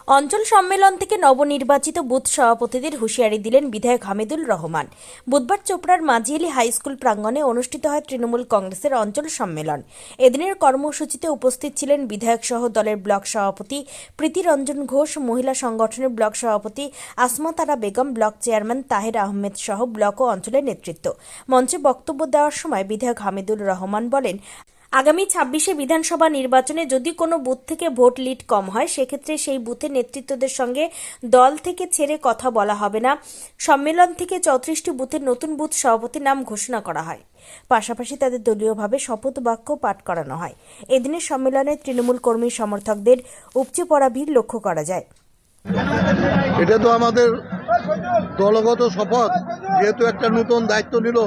অঞ্চল সম্মেলন থেকে নবনির্বাচিত বুথ সভাপতিদের হুঁশিয়ারি দিলেন বিধায়ক হামিদুল রহমান। বুধবার চোপড়ার মাঝিয়ালি হাই স্কুল প্রাঙ্গণে অনুষ্ঠিত হয় তৃণমূল কংগ্রেসের অঞ্চল সম্মেলন। এদিনের কর্মসূচিতে উপস্থিত ছিলেন বিধায়ক সহ দলের ব্লক সভাপতি প্রীতি রঞ্জন ঘোষ, মহিলা সংগঠনের ব্লক সভাপতি আসমা তারা বেগম, ব্লক চেয়ারম্যান তাহের আহমেদ সহ ব্লক ও অঞ্চলের নেতৃত্ব। মঞ্চে বক্তব্য দেওয়ার সময় বিধায়ক হামিদুল রহমান বলেন, আগামী ২৬শে বিধানসভা নির্বাচনে যদি কোনো বুথ থেকে ভোট লিড কম হয়, সেক্ষেত্রে সেই বুথের নেতৃত্বদের সঙ্গে দল থেকে ছেড়ে কথা বলা হবে না। সম্মেলন থেকে ৩৪টি বুথের নতুন বুথ সভাপতির নাম ঘোষণা করা হয়, পাশাপাশি তাদের দলীয়ভাবে শপথ বাক্য পাঠ করানো হয়। এদিনের সম্মেলনে তৃণমূল কর্মী সমর্থকদের উপচে পড়া ভিড় লক্ষ্য করা যায়। এটা তো আমাদের দলগত শপথ, যেহেতু একটা নতুন দায়িত্ব নিল,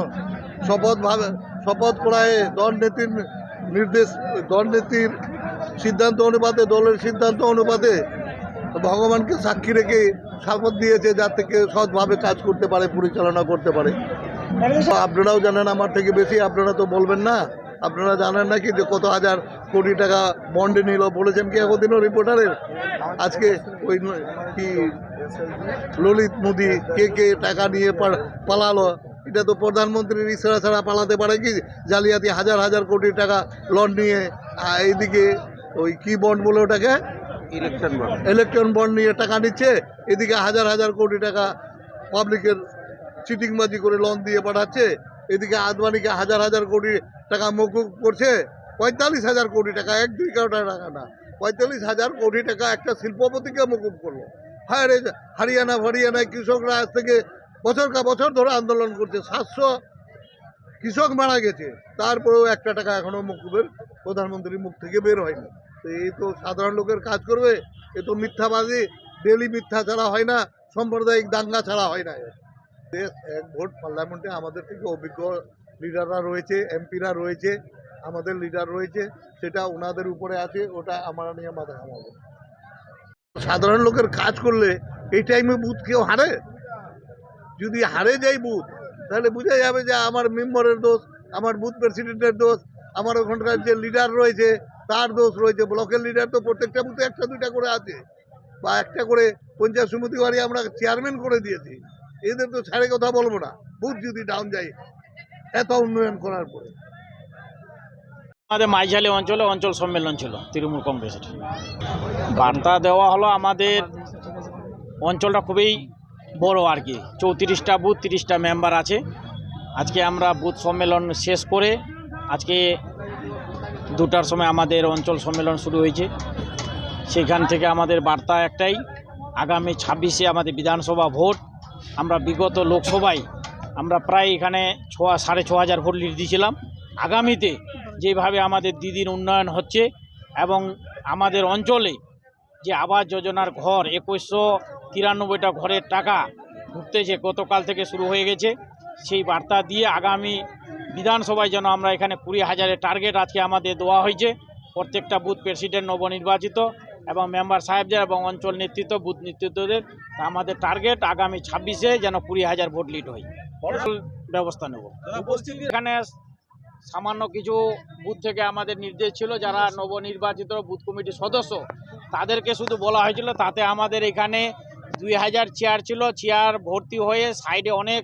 শপথ করায় দল নেত্রীর সিদ্ধান্ত অনুপাতে, দলের সিদ্ধান্ত অনুপাতে ভগবানকে সাক্ষী রেখে শপথ দিয়েছে, যার থেকে সৎভাবে কাজ করতে পারে, পরিচালনা করতে পারে। আপনারাও জানেন আমার থেকে বেশি, আপনারা তো বলবেন না। আপনারা জানেন নাকি যে কত হাজার কোটি টাকা বন্ডে নিল, বলেছেন কি একদিনও রিপোর্টারের? আজকে ওই কি ললিত মোদি কে টাকা নিয়ে পালালো, এটা তো প্রধানমন্ত্রীর ইশারা ছাড়া পালাতে পারে কি? জালিয়াতি হাজার হাজার কোটি টাকা লোন নিয়ে এইদিকে ওই কি বন্ড বলে ওটাকে, ইলেকট্রন বন্ড নিয়ে টাকা নিচ্ছে, এদিকে হাজার হাজার কোটি টাকা পাবলিকের চিটিংবাজি করে লোন দিয়ে পাঠাচ্ছে, এদিকে আদবানিকে হাজার হাজার কোটি টাকা মকুব করছে। ৪৫,০০০ কোটি টাকা, ১-২ কোটি টাকা না, ৪৫,০০০ কোটি টাকা একটা শিল্পপতিকে মকুব করলো। হরিয়ানায় কৃষকরা আজ থেকে বছর ধরে আন্দোলন করছে, ৭০০ কৃষক মারা গেছে, তারপরেও একটা টাকা এখনো মকুবের প্রধানমন্ত্রীর মুখ থেকে বের হয়নি। তো এই তো সাধারণ লোকের কাজ করবে? এ তো মিথ্যাবাদী, ডেলি মিথ্যা ছাড়া হয় না, সাম্প্রদায়িক দাঙ্গা ছাড়া হয় না। এক ভোট পার্লামেন্টে আমাদের থেকে অভিজ্ঞ লিডাররা রয়েছে, এমপিরা রয়েছে, আমাদের লিডার রয়েছে, সেটা ওনাদের উপরে আছে, ওটা আমরা নিয়ে মাথা ঘামাবো। সাধারণ লোকের কাজ করলে এই টাইমে বুথ কেউ হারে? যদি হারে যায় বুথ, তাহলে বোঝা যাবে যে আমার মেম্বারের দোষ, আমার বুথ প্রেসিডেন্টের দোষ, আমার ওখানকার যে লিডার রয়েছে তার দোষ রয়েছে। ব্লকের লিডার তো প্রত্যেকটা বুথে একটা দুইটা করে আছে, বা একটা করে পঞ্চায়েত সমিতি বাড়ি আমরা চেয়ারম্যান করে দিয়েছি। এদের তো ছাড়ে কথা বলবো না, বুথ যদি ডাউন যায় এত উন্নয়ন করার পরে। আমাদের মাঝালি অঞ্চলে অঞ্চল সম্মেলন ছিল তৃণমূল কংগ্রেসের। বার্তা দেওয়া হলো, আমাদের অঞ্চলটা খুবই বড় আর কি, ৩৪টা বুথ, ৩০টা মেম্বার আছে। আজকে আমরা বুথ সম্মেলন শেষ করে আজকে 2টার সময় আমাদের অঞ্চল সম্মেলন শুরু হয়েছে। সেখান থেকে আমাদের বার্তা একটাই, আগামী 26শে আমাদের বিধানসভা ভোট। আমরা বিগত লোকসভায় আমরা প্রায় এখানে ৬,৫০০ ভোট লিড দিয়েছিলাম। আগামীতে যেভাবে আমাদের দিদির উন্নয়ন হচ্ছে এবং আমাদের অঞ্চলে যে আবাস যোজনার ঘর ২১৯৩টা ঘরের টাকা ঢুকতেছে, গতকাল থেকে শুরু হয়ে গেছে, সেই বার্তা দিয়ে আগামী বিধানসভায় যেন আমরা এখানে ২০,০০০-এর টার্গেট আজকে আমাদের দেওয়া হয়েছে। প্রত্যেকটা বুথ প্রেসিডেন্ট নবনির্বাচিত এবং মেম্বার সাহেবদের এবং অঞ্চল নেতৃত্ব, বুথ নেতৃত্বদের আমাদের টার্গেট আগামী 26শে যেন ২০,০০০ ভোট লিড হয়, ব্যবস্থা নেব। এখানে সামান্য কিছু বুথ থেকে আমাদের নির্দেশ ছিল, যারা নবনির্বাচিত বুথ কমিটির সদস্য তাদেরকে শুধু বলা হয়েছিল, তাতে আমাদের এখানে ২,০০০ চেয়ার ছিল, চেয়ার ভর্তি হয়ে সাইডে অনেক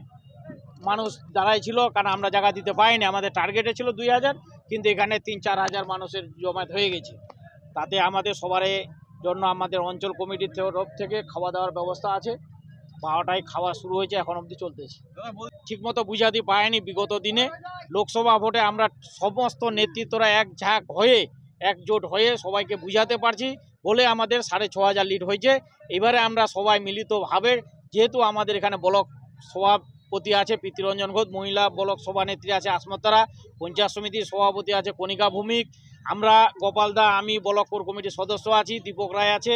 মানুষ দাঁড়াই ছিল, কারণ আমরা জায়গা দিতে পাইনি। আমাদের টার্গেটে ছিল ২,০০০, কিন্তু এখানে ৩-৪ হাজার মানুষের জমায়েত হয়ে গেছে। তাতে আমাদের সবার জন্য আমাদের অঞ্চল কমিটির তরফ থেকে খাওয়া দাওয়ার ব্যবস্থা আছে। 12টায় খাওয়া শুরু হয়েছে, এখন অবধি চলতেছে। ঠিকমতো বুঝাতে পারেনি বিগত দিনে। লোকসভা ভোটে আমরা সমস্ত নেতৃত্বরা একঝাঁক হয়ে, একজোট হয়ে সবাইকে বুঝাতে পারছি বলে আমাদের ৬,৫০০ লিড হয়েছে। এবারে আমরা সবাই মিলিতভাবে, যেহেতু আমাদের এখানে ব্লক সভাপতি আছে প্রীতিরঞ্জন ঘোষ, মহিলা ব্লক সভানেত্রী আছে আসমতারা, পঞ্চায়েত সমিতির সভাপতি আছে কণিকা ভৌমিক, আমরা গোপাল দা, আমি ব্লক কোর কমিটির সদস্য আছি, দীপক রায় আছে।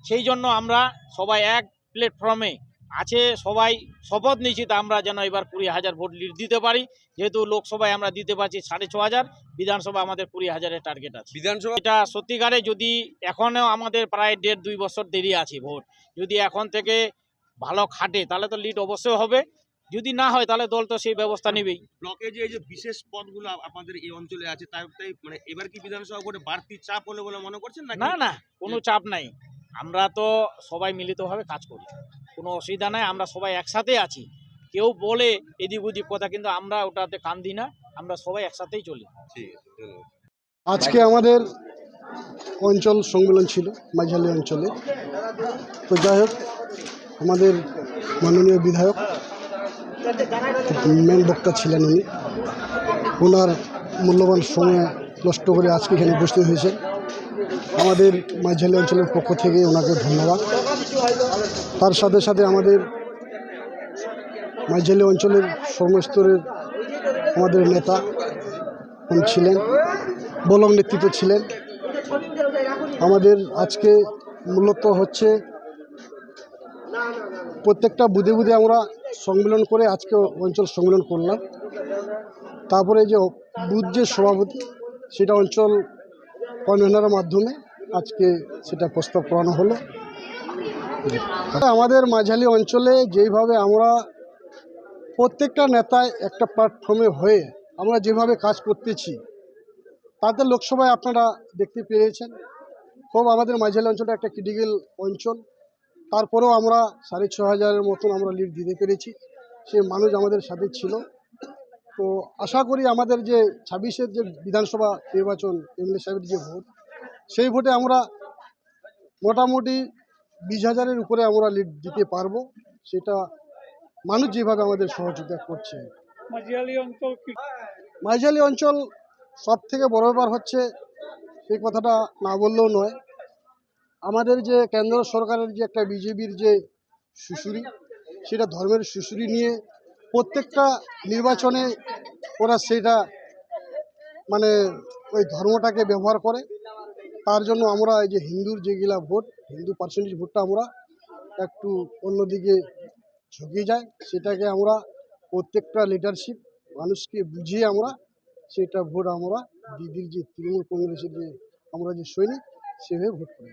সেই জন্য আমরা সবাই এক প্ল্যাটফর্মে আছে, সবাই শপথ নিয়েছি তা আমরা যেন এবার ২০,০০০ ভোট লিড দিতে পারি। যেহেতু লোকসভায় আমরা দিতে পারছি ৬,৫০০, বিধানসভা আমাদের ২০,০০০-এর টার্গেট আছে। বিধানসভা এটা সত্যিকারে, যদি এখনও আমাদের প্রায় ১.৫-২ বছর দেরি আছে ভোট, যদি এখন থেকে ভালো খাটে তাহলে তো লিড অবশ্যই হবে, যদি না হয় তাহলে দল তো সেই ব্যবস্থা নেবেই। ব্লকে যে এই যে বিশেষ পদগুলো আপনাদের এই অঞ্চলে আছে, তাই মানে এবার কি বিধানসভা ভোটে বাড়তি চাপ হলো বলে মনে করছেন? না, কোনো চাপ নাই। আমরা তো সবাই মিলিতভাবে কাজ করি, কোনো অসুবিধা নাই, আমরা সবাই একসাথে আছি। কেউ বলে এদিক ওদিক কথা, কিন্তু আমরা ওটাতে কান দিই না, আমরা সবাই একসাথেই চলি। আজকে আমাদের অঞ্চল সম্মেলন ছিল মাঝালি অঞ্চলে। তো যাই হোক, আমাদের মাননীয় বিধায়ক মেন বক্তা ছিলেন, উনি ওনার মূল্যবান সময় নষ্ট করে আজকে এখানে উপস্থিত হয়েছেন। আমাদের মাঝালি অঞ্চলের পক্ষ থেকে ওনাকে ধন্যবাদ। তার সাথে সাথে আমাদের মাঝালি অঞ্চলের সর্বস্তরের আমাদের নেতা ছিলেন, বলক নেতৃত্ব ছিলেন। আমাদের আজকে মূলত হচ্ছে প্রত্যেকটা বুধে বুধে আমরা সম্মেলন করে আজকে অঞ্চল সম্মেলন করলাম। তারপরে যে বুথ যে সভাপতি, সেটা অঞ্চল কনভেনারের মাধ্যমে আজকে সেটা প্রস্তাব করানো হলো। আমাদের মাঝালি অঞ্চলে যেইভাবে আমরা প্রত্যেকটা নেতায় একটা প্ল্যাটফর্মে হয়ে আমরা যেভাবে কাজ করতেছি, তাতে লোকসভায় আপনারা দেখতে পেয়েছেন খুব আমাদের মাঝালি অঞ্চলটা একটা ক্রিটিক্যাল অঞ্চল। তারপরেও আমরা 6,500-এর মতন আমরা লিড দিতে পেরেছি। সে মানুষ আমাদের সাথে ছিল। তো আশা করি আমাদের যে 26-এর যে বিধানসভা নির্বাচন, এমএলএ সাহেবের যে ভোট, সেই ভোটে আমরা মোটামুটি 20,000-এর উপরে আমরা লিড দিতে পারবো। সেটা মানুষ যেভাবে আমাদের সহযোগিতা করছে। মাঝালি অঞ্চল সব থেকে বড় ব্যাপার হচ্ছে, সেই কথাটা না বললেও নয়, আমাদের যে কেন্দ্র সরকারের যে একটা বিজেপির যে সুশুরি, সেটা ধর্মের সুশুরি নিয়ে প্রত্যেকটা নির্বাচনে ওরা সেটা মানে ওই ধর্মটাকে ব্যবহার করে। তার জন্য আমরা এই যে হিন্দুর যেগুলা ভোট, হিন্দু পার্সেন্টেজ ভোটটা আমরা একটু অন্যদিকে ঝুঁকে যায়। সেটাকে আমরা প্রত্যেকটা লিডারশিপ মানুষকে বুঝিয়ে আমরা সেটা ভোট আমরা দিদির যে তৃণমূল কংগ্রেসের যে আমরা যে সৈনিক, সেভাবে ভোট করি।